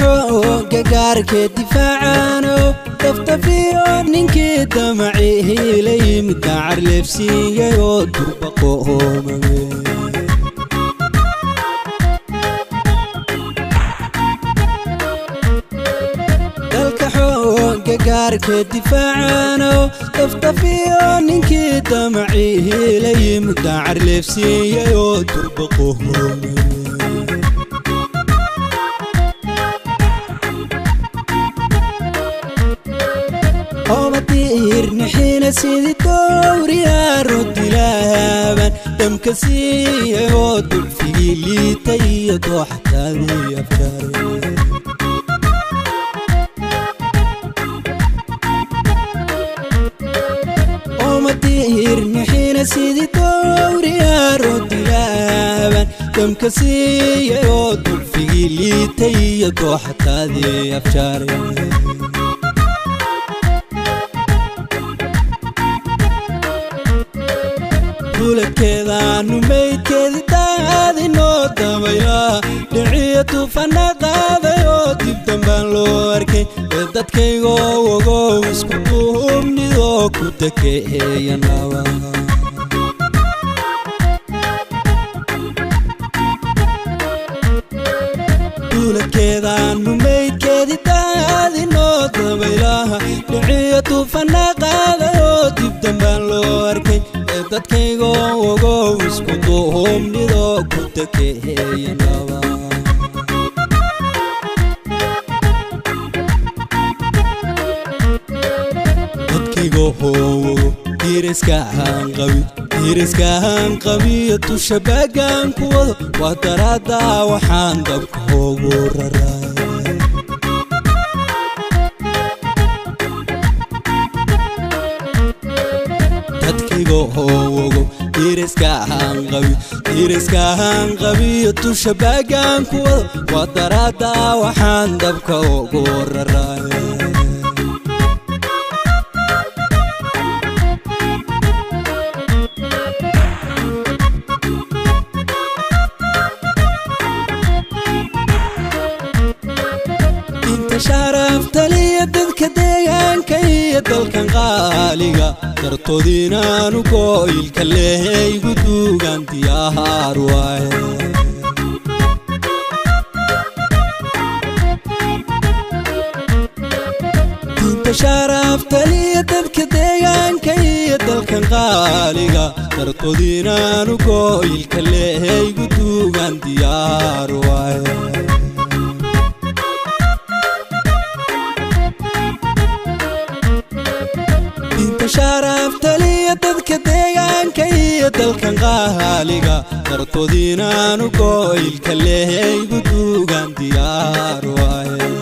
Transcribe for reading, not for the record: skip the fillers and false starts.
حوق قارك دفاعانو تفتفيو ننكي دمعيه لي مدعر لفسي يو دربقوهم دلك حوق قارك دفاعانو تفتفيو ننكي دمعيه لي مدعر لفسي يو دربقوهم ومطير نحين سيد الدور يا رد لابن دم كسيه ودل في لي تيد وحتى لي أفكاري ومطير نحين سيد الدور يا رد لابن دم كسيه ودل في لي تيد وحتى لي أفكاري كذا نميت كذا هذه نوتة بيا دعية فنقة ذيو تبتم بالوركي بدت كي غو اسكتهم نذو كتكي يناوا دولة كذا نميت كذا هذه نوتة بيا دعية فنقة ذيو تبتم بالوركي dadkaygo ogow isku duhumnido ku takeeyanaba dadkaygo diriska hanqabi tushabagan kuwada wadarada waxaan dabka ugu raray diriska hanqabi tushabagan kuwada wadarada waxaan dabka ugu raray inta sharafta li dadka deegaanka iyo dalkan qaaliga dartoodinaanu gooyilka leehay gudugan diyaar waay inta sharafta li dadka deegaanka iyo dalkan qaaliga dartoodinaanu gooyilka leehay gudugan diyaar waay شرفت لي dadka deegaanka iyo dalkan qaaliga dartoodinaanu gooyilka leehay gudugan diyaar waay